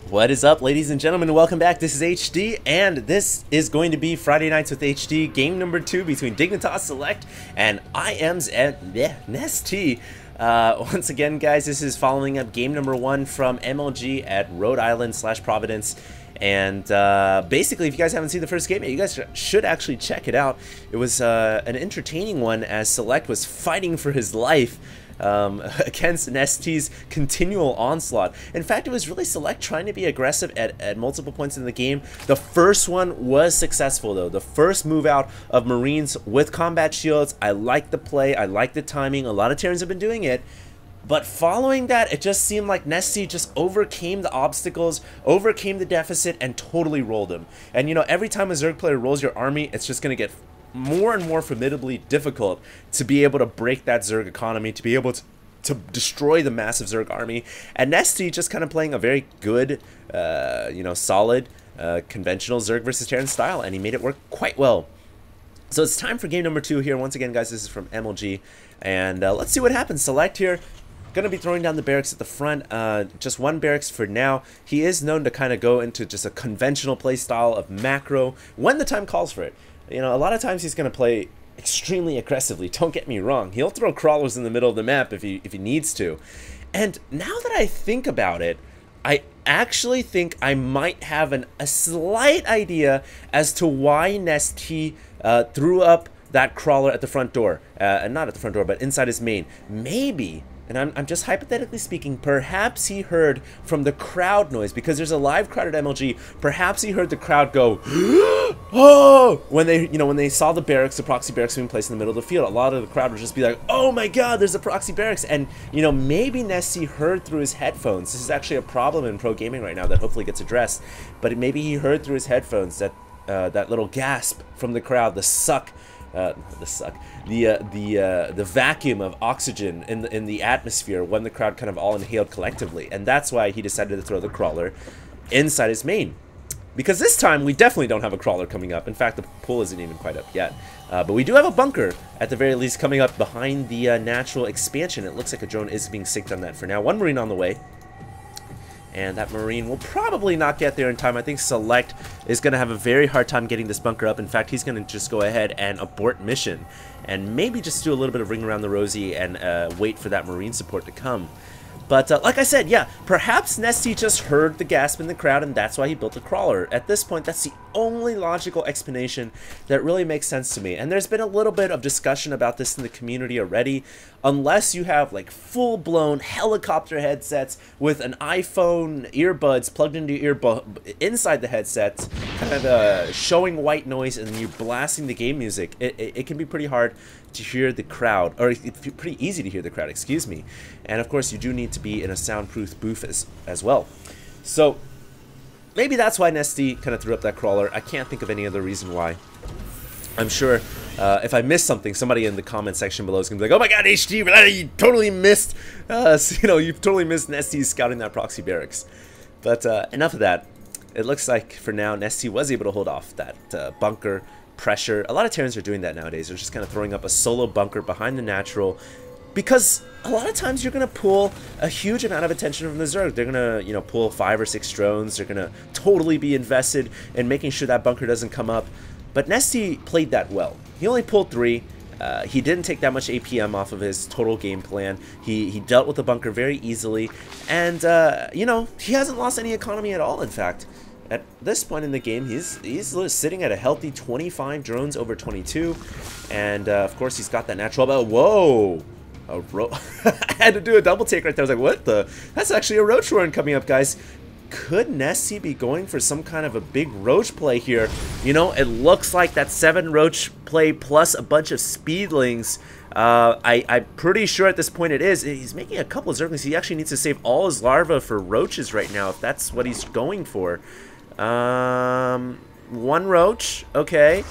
What is up, ladies and gentlemen? Welcome back. This is HD, and this is going to be Friday Nights with HD, game number 2 between d.Select and IM.Nestea. Once again, guys, this is following up game number 1 from MLG at Rhode Island / Providence. And basically, if you guys haven't seen the first game yet, you guys should actually check it out. It was an entertaining one as Select was fighting for his life against Nestea's continual onslaught. In fact, it was really Select trying to be aggressive at multiple points in the game. The first one was successful, though. The first move out of Marines with combat shields, I like the play, I like the timing. A lot of Terrans have been doing it. But following that, it just seemed like Nestea just overcame the obstacles, overcame the deficit, and totally rolled him. And, you know, every time a Zerg player rolls your army, it's just going to get more and more formidably difficult to be able to break that Zerg economy, to be able to destroy the massive Zerg army. And Nestea just kind of playing a very good, you know, solid, conventional Zerg versus Terran style, and he made it work quite well. So it's time for game number 2 here. Once again, guys, this is from MLG, and let's see what happens. Select here. Gonna be throwing down the barracks at the front, just one barracks for now. He is known to kind of go into just a conventional play style of macro when the time calls for it. You know, a lot of times he's gonna play extremely aggressively, don't get me wrong. He'll throw crawlers in the middle of the map if he needs to. And now that I think about it, I actually think I might have a slight idea as to why Nestea threw up that crawler at the front door. And not at the front door, but inside his main. Maybe, and I'm just hypothetically speaking, perhaps he heard from the crowd noise, because there's a live crowd at MLG. Perhaps he heard the crowd go, oh, when they saw the barracks, the proxy barracks being placed in the middle of the field. A lot of the crowd would just be like, oh my god, there's a proxy barracks. And, you know, maybe Nestea heard through his headphones. This is actually a problem in pro gaming right now that hopefully gets addressed. But maybe he heard through his headphones that that little gasp from the crowd, the vacuum of oxygen in the atmosphere when the crowd kind of all inhaled collectively, and that's why he decided to throw the crawler inside his main. Because this time we definitely don't have a crawler coming up. In fact, the pool isn't even quite up yet, but we do have a bunker at the very least coming up behind the natural expansion. It looks like a drone is being synced on that for now. One Marine on the way. And that Marine will probably not get there in time. I think Select is going to have a very hard time getting this bunker up. In fact, he's going to just go ahead and abort mission. And maybe just do a little bit of ring around the rosy and wait for that Marine support to come. But like I said, yeah, perhaps Nestea just heard the gasp in the crowd and that's why he built a crawler. At this point, that's the only logical explanation that really makes sense to me. And there's been a little bit of discussion about this in the community already. Unless you have like full-blown helicopter headsets with an iPhone earbuds plugged into your inside the headsets, kind of showing white noise, and you're blasting the game music, it can be pretty hard to hear the crowd, or it's pretty easy to hear the crowd, excuse me. And of course, you do need to be in a soundproof booth as well. So maybe that's why Nestea kind of threw up that crawler. I can't think of any other reason why. I'm sure if I missed something, somebody in the comment section below is going to be like, oh my god, HD, you totally missed, you know, you've totally missed Nestea scouting that proxy barracks. But enough of that. It looks like for now, Nestea was able to hold off that bunker pressure. A lot of Terrans are doing that nowadays. They're just kind of throwing up a solo bunker behind the natural, because a lot of times you're going to pull a huge amount of attention from the Zerg. They're going to, you know, pull 5 or 6 drones. They're going to totally be invested in making sure that bunker doesn't come up. But Nestea played that well. He only pulled 3. He didn't take that much APM off of his total game plan. He dealt with the bunker very easily. And, you know, he hasn't lost any economy at all, in fact. At this point in the game, he's sitting at a healthy 25 drones over 22. And, of course, he's got that natural... Whoa! I had to do a double take right there. I was like, what the? That's actually a Roach Warren coming up, guys. Could Nestea be going for some kind of a big Roach play here? You know, it looks like that 7 Roach play plus a bunch of Speedlings. I'm pretty sure at this point it is. He's making a couple of Zerglings. He actually needs to save all his larvae for Roaches right now, if that's what he's going for. 1 roach, okay.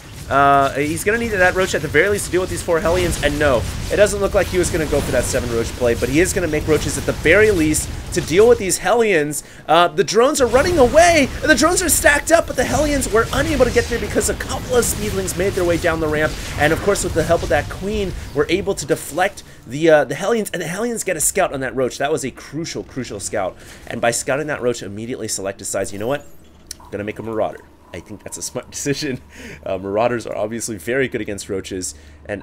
He's going to need that roach at the very least to deal with these 4 Hellions, and no, it doesn't look like he was going to go for that 7 roach play, but he is going to make roaches at the very least to deal with these Hellions. The drones are running away, and the drones are stacked up, but the Hellions were unable to get there because a couple of speedlings made their way down the ramp, and of course with the help of that queen, we're able to deflect the Hellions, and the Hellions get a scout on that roach. That was a crucial scout, and by scouting that roach, immediately Select decides, you know what, I'm going to make a Marauder. I think that's a smart decision. Marauders are obviously very good against roaches. And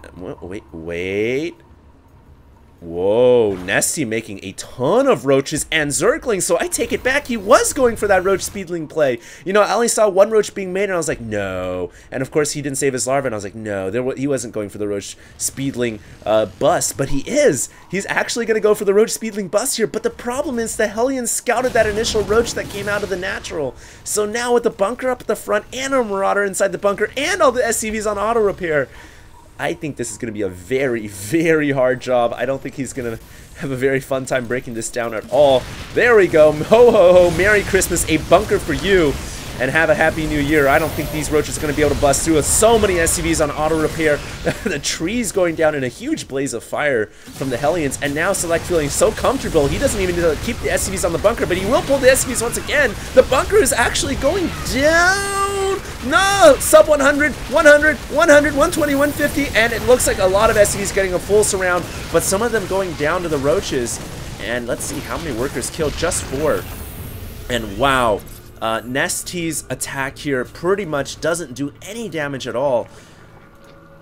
wait. Whoa, Nestea making a ton of roaches and Zerglings, so I take it back. He was going for that roach speedling play. You know, I only saw 1 roach being made, and I was like, no. And of course, he didn't save his larva, and I was like, no, he wasn't going for the roach speedling bust, but he is. He's actually going to go for the roach speedling bust here, but the problem is the Hellions scouted that initial roach that came out of the natural. So now with the bunker up at the front and a Marauder inside the bunker and all the SCVs on auto repair, I think this is going to be a very hard job. I don't think he's going to have a very fun time breaking this down at all. There we go. Ho, ho, ho. Merry Christmas. A bunker for you. And have a happy new year. I don't think these roaches are going to be able to bust through with so many SCVs on auto repair. The trees going down in a huge blaze of fire from the Hellions. And now Select feeling so comfortable. He doesn't even need to keep the SCVs on the bunker, but he will pull the SCVs once again. The bunker is actually going down. No! Sub 100, 100, 100, 120, 150. And it looks like a lot of SCVs getting a full surround, but some of them going down to the roaches. And let's see how many workers killed. Just 4. And wow. Nestea's attack here pretty much doesn't do any damage at all.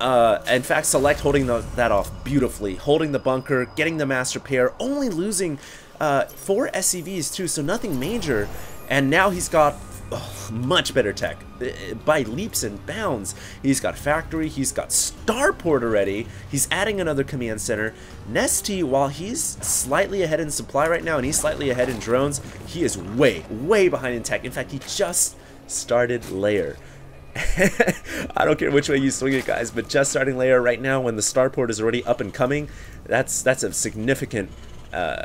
In fact, Select holding that off beautifully. Holding the bunker, getting the master pair, only losing 4 SCVs too, so nothing major. And now he's got much better tech by leaps and bounds. He's got factory, he's got starport already, he's adding another command center. Nestea, while he's slightly ahead in supply right now and he's slightly ahead in drones, he is way behind in tech. In fact, he just started layer. I don't care which way you swing it, guys, but just starting layer right now when the starport is already up and coming, that's a significant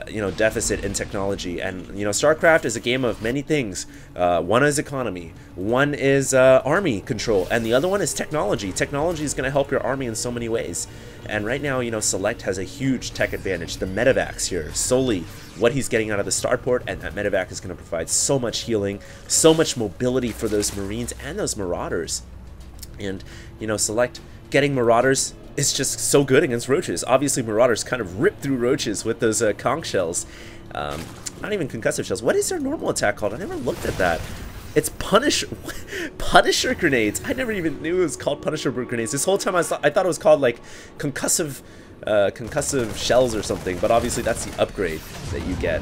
you know, deficit in technology. And you know, Starcraft is a game of many things. One is economy, one is army control, and the other one is technology. Technology is going to help your army in so many ways. And right now, you know, Select has a huge tech advantage. The medevacs here, solely what he's getting out of the starport, and that medevac is going to provide so much healing, so much mobility for those Marines and those Marauders. And you know, Select getting Marauders is just so good against roaches. Obviously, Marauders kind of rip through roaches with those conch shells. Not even concussive shells. What is their normal attack called? I never looked at that. It's Punisher grenades. I never even knew it was called Punisher grenades. This whole time I thought it was called like concussive shells or something. But obviously that's the upgrade that you get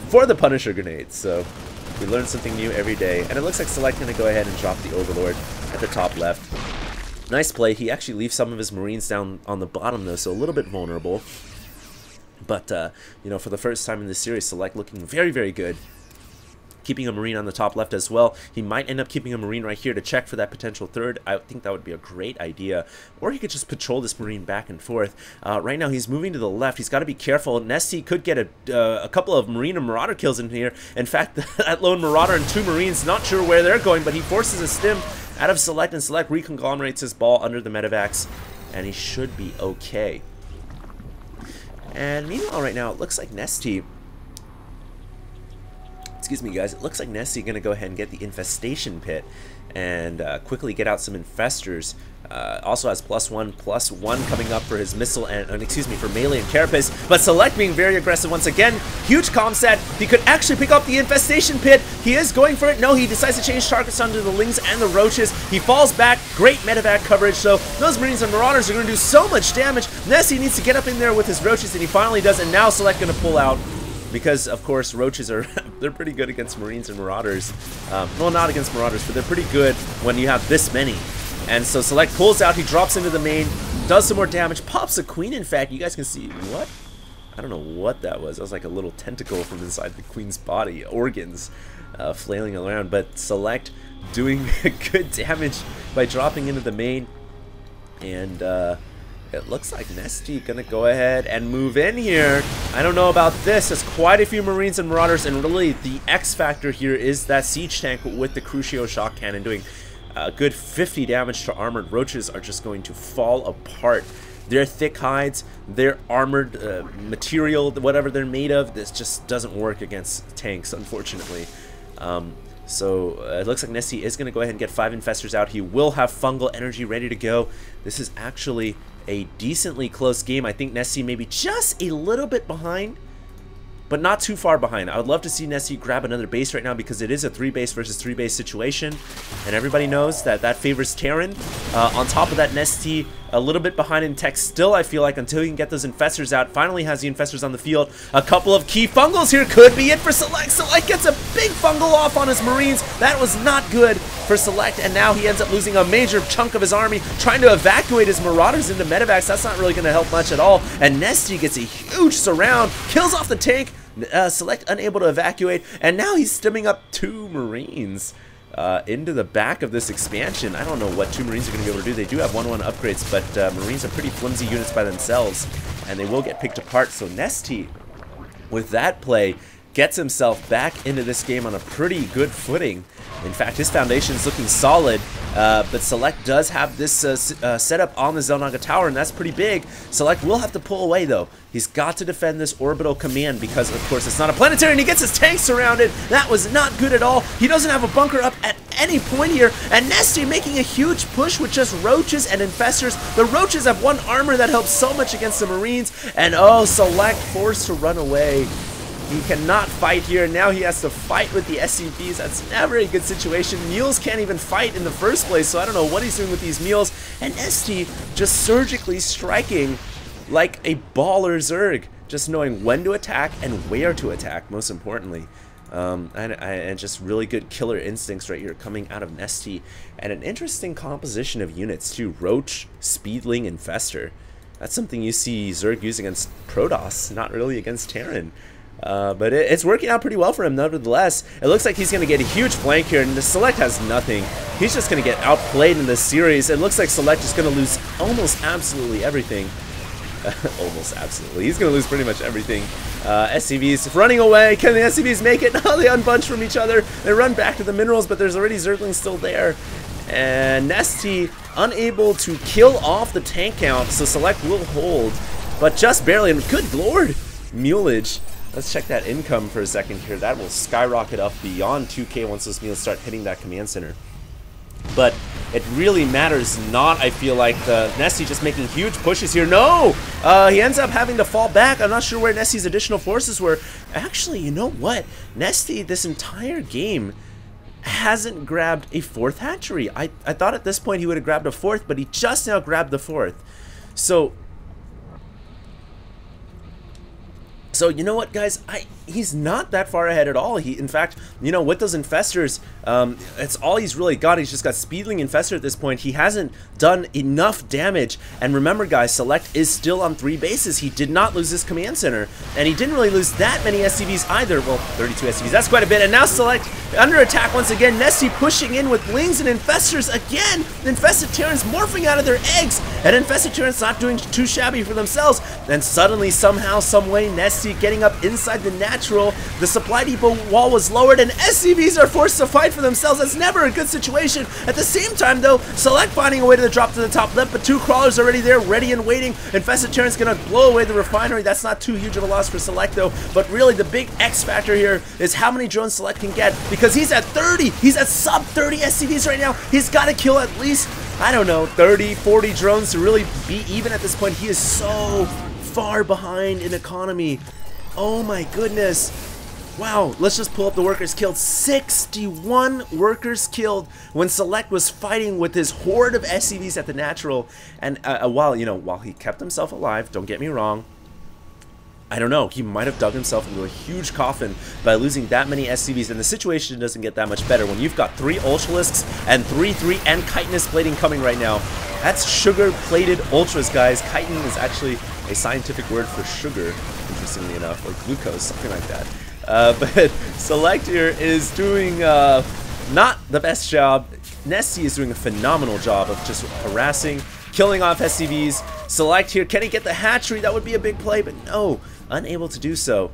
for the Punisher grenades. So we learn something new every day. And it looks like Select going to go ahead and drop the Overlord at the top left. Nice play. He actually leaves some of his Marines down on the bottom though, so a little bit vulnerable. But you know, for the first time in this series, Select looking very good. Keeping a Marine on the top left as well. He might end up keeping a Marine right here to check for that potential third. I think that would be a great idea. Or he could just patrol this Marine back and forth. Right now he's moving to the left. He's got to be careful. Nestea could get a couple of Marine and Marauder kills in here. In fact, that lone Marauder and 2 Marines, not sure where they're going, but he forces a stim out of Select, and Select reconglomerates his ball under the medevacs, and he should be okay. And meanwhile, right now, it looks like Nestea, excuse me guys, it looks like Nestea going to go ahead and get the infestation pit and quickly get out some infestors. Also has +1/+1 coming up for his missile and excuse me, for melee and carapace. But Select being very aggressive once again. Huge comsat. He could actually pick up the infestation pit. He is going for it. No, he decides to change targets onto the lings and the roaches. He falls back. Great medevac coverage. So those Marines and Marauders are going to do so much damage. Nestea needs to get up in there with his roaches, and he finally does. And now Select going to pull out. Because, of course, roaches are, they're pretty good against Marines and Marauders. Well, not against Marauders, but they're pretty good when you have this many. And so Select pulls out, he drops into the main, does some more damage, pops a queen, in fact. You guys can see, what? I don't know what that was. That was like a little tentacle from inside the queen's body, organs flailing around. But Select doing good damage by dropping into the main. And, it looks like Nestea gonna go ahead and move in here. I don't know about this. There's quite a few Marines and Marauders, and really the X factor here is that siege tank with the Crucio shock cannon doing a good 50 damage to armored roaches are just going to fall apart. Their thick hides, their armored material, whatever they're made of, this just doesn't work against tanks, unfortunately. So it looks like Nestea is going to go ahead and get 5 infestors out. He will have fungal energy ready to go. This is actually a decently close game. I think Nestea may be just a little bit behind, but not too far behind. I would love to see Nestea grab another base right now because it is a 3-base versus 3-base situation, and everybody knows that that favors Terran. On top of that, Nestea a little bit behind in tech still, I feel like, until he can get those infestors out. Finally has the infestors on the field. A couple of key fungals here could be it for Select. Select gets a big fungal off on his Marines. That was not good for Select, and now he ends up losing a major chunk of his army, trying to evacuate his Marauders into medevacs. That's not really going to help much at all, and Nestea gets a huge surround, kills off the tank. Select unable to evacuate, and now he's stimming up 2 Marines into the back of this expansion. I don't know what 2 Marines are going to be able to do. They do have 1/1 upgrades, but Marines are pretty flimsy units by themselves, and they will get picked apart. So Nestea, with that play, gets himself back into this game on a pretty good footing. In fact, his foundation is looking solid, but Select does have this setup on the Xel'Naga Tower, and that's pretty big. Select will have to pull away, though. He's got to defend this orbital command because, of course, it's not a planetary, and he gets his tank surrounded. That was not good at all. He doesn't have a bunker up at any point here, and Nestea making a huge push with just roaches and infestors. The roaches have 1 armor that helps so much against the Marines, and oh, Select forced to run away. He cannot fight here. Now he has to fight with the SCVs. That's never a good situation. Mules can't even fight in the first place, so I don't know what he's doing with these mules. And Nestea just surgically striking like a baller Zerg, just knowing when to attack and where to attack, most importantly. And just really good killer instincts right here coming out of Nestea. And an interesting composition of units too. Roach, Speedling, Infestor. That's something you see Zerg use against Protoss, not really against Terran. But it's working out pretty well for him, nevertheless. It looks like he's going to get a huge flank here, and the Select has nothing. He's just going to get outplayed in this series. It looks like Select is going to lose almost absolutely everything. Almost absolutely. He's going to lose pretty much everything. SCVs running away. Can the SCVs make it? No, they unbunch from each other. They run back to the minerals, but there's already Zerglings still there. And Nestea unable to kill off the tank count, so Select will hold, but just barely. And good lord, Mulage. Let's check that income for a second here. That will skyrocket up beyond 2K once those mules start hitting that command center. But it really matters not, I feel like. Nestea just making huge pushes here. No! He ends up having to fall back. I'm not sure where Nestea's additional forces were. Actually, you know what? Nestea, this entire game, hasn't grabbed a 4th hatchery. I thought at this point he would have grabbed a 4th, but he just now grabbed the 4th. So you know what, guys? He's not that far ahead at all. In fact, you know, with those infestors, it's all he's really got. He's just got Speedling Infestor at this point. He hasn't done enough damage. And remember, guys, Select is still on 3 bases. He did not lose his command center, and he didn't really lose that many SCVs either. Well, 32 SCVs. That's quite a bit. And now Select under attack once again. Nestea pushing in with Lings and Infestors again. The Infested Terrans morphing out of their eggs, and Infested Terrans not doing too shabby for themselves. Then suddenly, somehow, someway, Nestea getting up inside the natural. The supply depot wall was lowered, and SCVs are forced to fight for themselves. That's never a good situation. At the same time, though, Select finding a way to the drop to the top left, but 2 crawlers already there, ready and waiting. Infested Terran's gonna blow away the refinery. That's not too huge of a loss for Select, though. But really, the big X factor here is how many drones Select can get, because he's at 30. He's at sub 30 SCVs right now. He's got to kill at least, I don't know, 30, 40 drones to really be even at this point. He is so far behind in economy. Oh my goodness. Wow, let's just pull up the workers killed. 61 workers killed when Select was fighting with his horde of SCVs at the natural. And while he kept himself alive, don't get me wrong, I don't know, he might have dug himself into a huge coffin by losing that many SCVs, and the situation doesn't get that much better when you've got 3 Ultralisks and 3 and chitinous plating coming right now. That's sugar-plated Ultras, guys. Chitin is actually a scientific word for sugar, interestingly enough, or glucose, something like that. But Select here is doing not the best job. Nestea is doing a phenomenal job of just harassing, killing off SCVs. Select here, can he get the hatchery? That would be a big play, but no, unable to do so.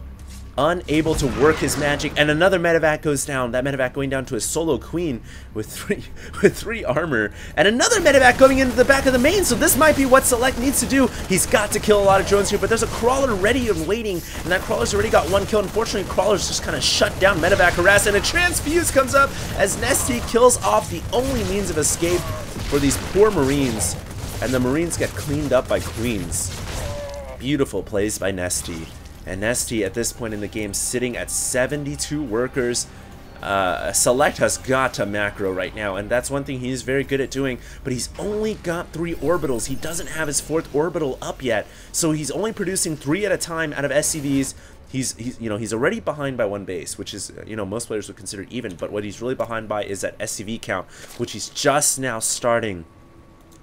unable to work his magic, and another medevac goes down. That medevac going down to a solo queen with three armor, and another medevac going into the back of the main. So this might be what Select needs to do. He's got to kill a lot of drones here, but there's a crawler ready and waiting, and that crawler's already got one kill. Unfortunately, crawler's just kind of shut down, medevac harass, and a transfuse comes up as Nestea kills off the only means of escape for these poor Marines, and the Marines get cleaned up by queens. Beautiful plays by Nestea. And Nestea at this point in the game sitting at 72 workers. Select has got to macro right now, and that's one thing he is very good at doing, but he's only got 3 orbitals. He doesn't have his 4th orbital up yet, so he's only producing 3 at a time out of SCVs. He's already behind by 1 base, which is, most players would consider even, but what he's really behind by is that SCV count, which he's just now starting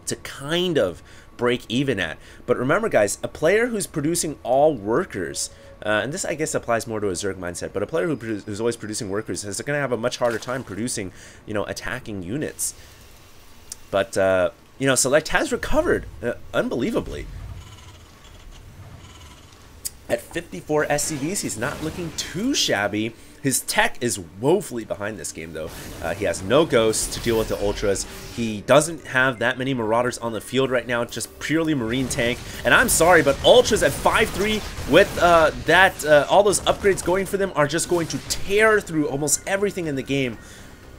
to kind of break even at. But remember, guys, a player who's producing all workers, and this I guess applies more to a Zerg mindset, but a player who's always producing workers is going to have a much harder time producing, attacking units. But Select has recovered unbelievably. At 54 SCVs, he's not looking too shabby. His tech is woefully behind this game, though. He has no ghosts to deal with the ultras. He doesn't have that many marauders on the field right now, just purely marine tank. And I'm sorry, but ultras at 5-3 with all those upgrades going for them are just going to tear through almost everything in the game.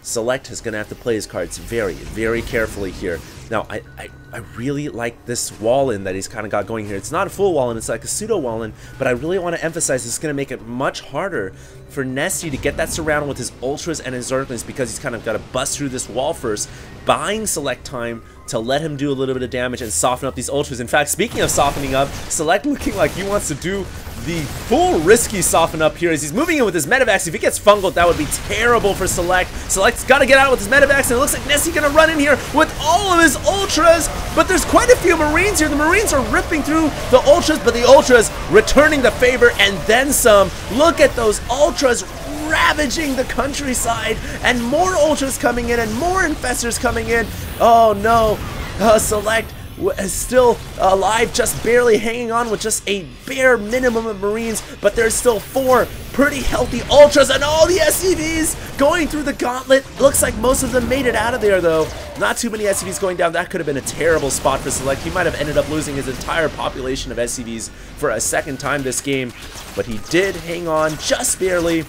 Select is going to have to play his cards very, very carefully here. Now, I really like this wall-in that he's kind of got going here. It's not a full wall-in, it's like a pseudo wall-in, but I really want to emphasize this is going to make it much harder for Nestea to get that surround with his ultras and his zerglings, because he's kind of got to bust through this wall first, buying Select time to let him do a little bit of damage and soften up these ultras. In fact, speaking of softening up, Select looking like he wants to do the full risky soften up here as he's moving in with his medevacs. If he gets fungled, that would be terrible for Select. Select's got to get out with his medevacs, and it looks like Nestea's going to run in here with all of his ultras, but there's quite a few Marines here. The Marines are ripping through the ultras, but the ultras returning the favor and then some. Look at those ultras ravaging the countryside, and more ultras coming in and more infestors coming in. Oh no, Select is still alive, just barely hanging on with just a bare minimum of Marines, but there's still 4 pretty healthy ultras and all the SCVs going through the gauntlet. Looks like most of them made it out of there, though. Not too many SCVs going down. That could have been a terrible spot for Select. He might have ended up losing his entire population of SCVs for a second time this game, but he did hang on just barely.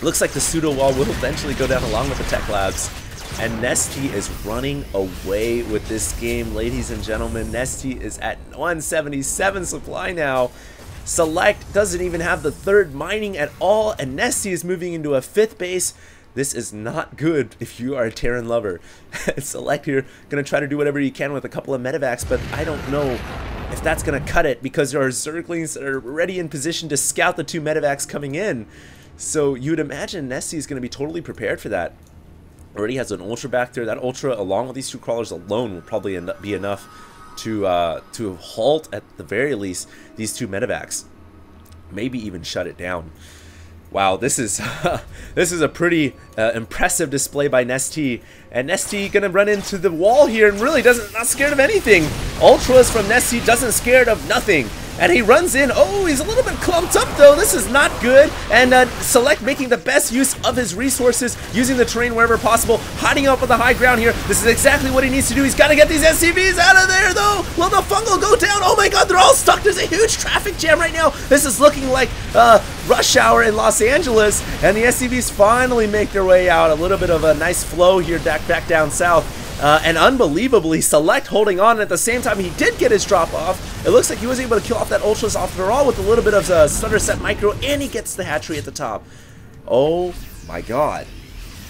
Looks like the pseudo wall will eventually go down along with the tech labs. And Nestea is running away with this game, ladies and gentlemen. Nestea is at 177 supply now. Select doesn't even have the 3rd mining at all, and Nestea is moving into a 5th base. This is not good if you are a Terran lover. Select here, going to try to do whatever you can with a couple of medevacs, but I don't know if that's going to cut it, because there are Zerglings that are ready in position to scout the 2 medevacs coming in. So you'd imagine Nestea is going to be totally prepared for that. Already has an ultra back there. That ultra, along with these 2 crawlers alone, will probably be enough to halt, at the very least, these 2 medevacs. Maybe even shut it down. Wow, this is this is a pretty impressive display by Nestea. And Nestea gonna run into the wall here and really not scared of anything. Ultras from Nestea doesn't scared of nothing. And he runs in. Oh, he's a little bit clumped up, though. This is not good. And Select making the best use of his resources, using the terrain wherever possible, hiding up on the high ground here. This is exactly what he needs to do. He's got to get these SCVs out of there, though. Will the fungal go down? Oh, my God, they're all stuck. There's a huge traffic jam right now. This is looking like rush hour in Los Angeles. And the SCVs finally make their way out. A little bit of a nice flow here back down south. And unbelievably, Select holding on. At the same time, he did get his drop off. It looks like he was able to kill off that ultras after all with a little bit of stutter set micro, and he gets the hatchery at the top. Oh my God.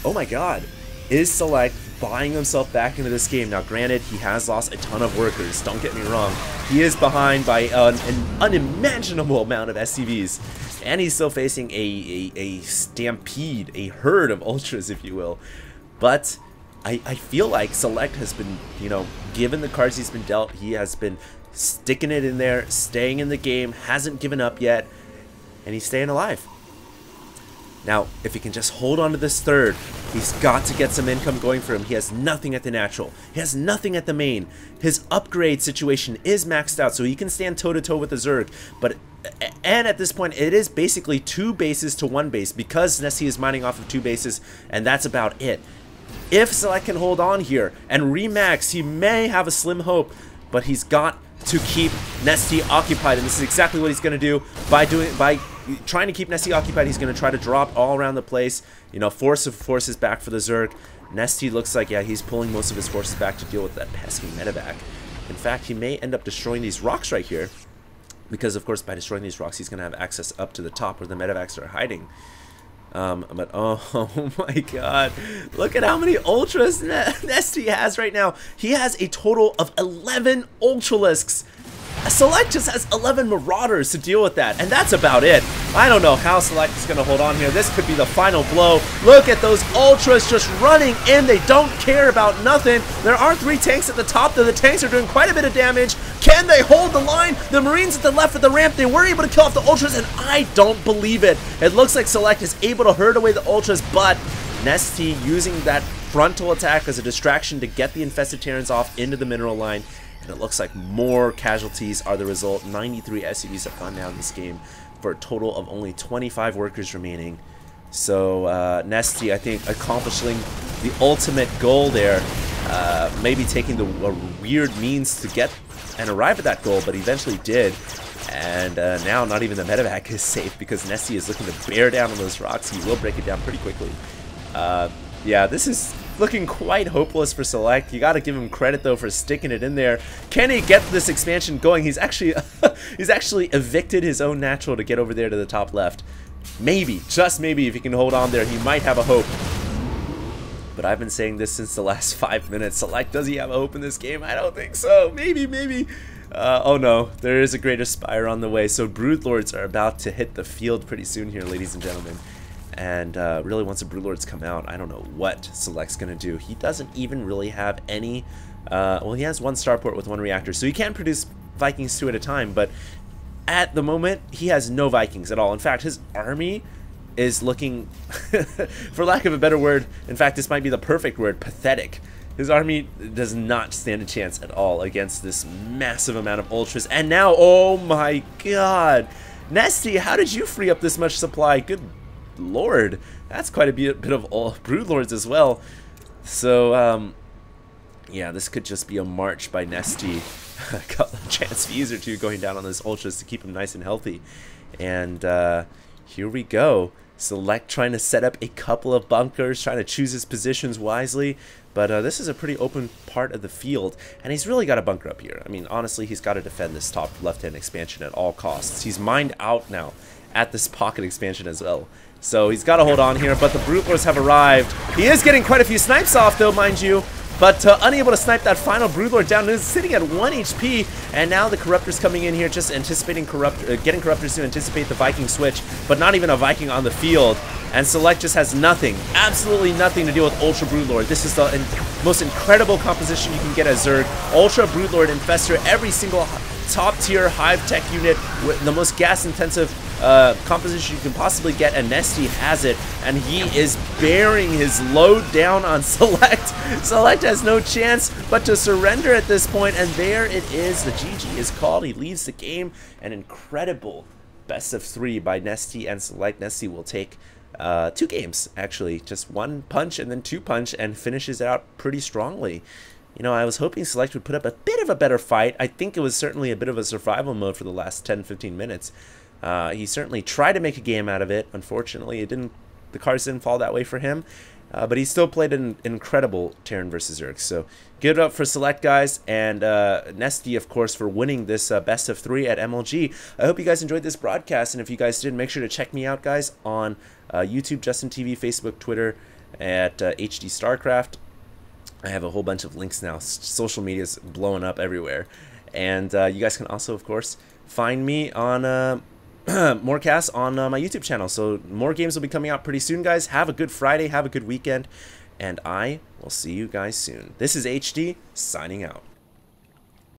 Oh my God. Is Select buying himself back into this game? Now, granted, he has lost a ton of workers. Don't get me wrong. He is behind by an unimaginable amount of SCVs, and he's still facing a stampede, a herd of ultras, if you will. But I feel like Select has been, given the cards he's been dealt, he has been sticking it in there, staying in the game, hasn't given up yet, and he's staying alive. Now, if he can just hold on to this 3rd, he's got to get some income going for him. He has nothing at the natural. He has nothing at the main. His upgrade situation is maxed out, so he can stand toe-to-toe with the Zerg, but And at this point, it is basically 2 bases to 1 base because Nestea is mining off of 2 bases, and that's about it. If Select can hold on here and remax, he may have a slim hope, but he's got to keep Nestea occupied, and this is exactly what he's going to do by trying to keep Nestea occupied. He's going to try to drop all around the place, you know, force of forces back for the Zerg. Nestea looks like, yeah, he's pulling most of his forces back to deal with that pesky medevac. In fact, he may end up destroying these rocks right here, because of course by destroying these rocks he's going to have access up to the top where the medevacs are hiding. But oh my god, look at how many ultras Nestea has right now. He has a total of 11 ultralisks. Select just has 11 marauders to deal with that, and that's about it. I don't know how Select is going to hold on here. This could be the final blow. Look at those ultras just running in. They don't care about nothing. There are 3 tanks at the top, though. The tanks are doing quite a bit of damage. Can they hold the line? The Marines at the left of the ramp, they were able to kill off the ultras, and I don't believe it. It looks like Select is able to herd away the ultras, but Nestea using that frontal attack as a distraction to get the infested Terrans off into the mineral line. And it looks like more casualties are the result. 93 SCVs have gone down this game for a total of only 25 workers remaining. So Nestea, I think, accomplishing the ultimate goal there. Maybe taking the weird means to get and arrive at that goal, but eventually did. And now not even the medevac is safe because Nestea is looking to bear down on those rocks. He will break it down pretty quickly. Yeah, this is looking quite hopeless for Select. You got to give him credit though for sticking it in there. Can he get this expansion going? He's actually he's actually evicted his own natural to get over there to the top left. Maybe, just maybe, if he can hold on there, he might have a hope. But I've been saying this since the last 5 minutes. Select, does he have a hope in this game? I don't think so. Maybe. Oh no, there is a greater spire on the way. So Broodlords are about to hit the field pretty soon here, ladies and gentlemen. And really, once the Broodlords come out, I don't know what Select's going to do. He doesn't even really have any... well, he has 1 starport with 1 reactor, so he can produce Vikings 2 at a time, but at the moment, he has no Vikings at all. In fact, his army is looking, for lack of a better word, in fact, this might be the perfect word, pathetic. His army does not stand a chance at all against this massive amount of ultras. And now, oh my god! Nestea, how did you free up this much supply? Good lord, that's quite a bit of Broodlords as well. So yeah, this could just be a march by Nestea. A transfuse or 2 going down on those ultras to keep him nice and healthy. And here we go. Select trying to set up a couple of bunkers, trying to choose his positions wisely. But this is a pretty open part of the field, and he's really got a bunker up here. I mean, honestly, he's got to defend this top left-hand expansion at all costs. He's mined out now at this pocket expansion as well. So he's got to hold on here, but the Broodlords have arrived. He is getting quite a few snipes off, though, mind you. But unable to snipe that final Broodlord down. He's sitting at 1 HP, and now the Corruptor's coming in here, just anticipating getting Corruptors to anticipate the Viking switch, but not even a Viking on the field. And Select just has nothing, absolutely nothing to deal with Ultra Broodlord. This is the most incredible composition you can get as Zerg. Ultra Broodlord Infestor, every single top-tier Hive Tech unit with the most gas-intensive composition you can possibly get, and Nestea has it, and he is bearing his load down on Select. Select has no chance but to surrender at this point, and there it is. The GG is called. He leaves the game. An incredible best of 3 by Nestea and Select. Nestea will take 2 games, actually, just 1 punch and then 2 punch, and finishes it out pretty strongly. You know, I was hoping Select would put up a bit of a better fight. I think it was certainly a bit of a survival mode for the last 10-15 minutes. He certainly tried to make a game out of it. Unfortunately, it didn't. The cards didn't fall that way for him. But he still played an incredible Terran versus Zerg. So give it up for Select, guys, and Nestea, of course, for winning this best of 3 at MLG. I hope you guys enjoyed this broadcast, and if you guys did, make sure to check me out, guys, on YouTube, Justin TV, Facebook, Twitter, at HD Starcraft. I have a whole bunch of links now. Social media is blowing up everywhere. And you guys can also, of course, find me on more casts on my YouTube channel. So more games will be coming out pretty soon, guys. Have a good Friday. Have a good weekend. And I will see you guys soon. This is HD, signing out.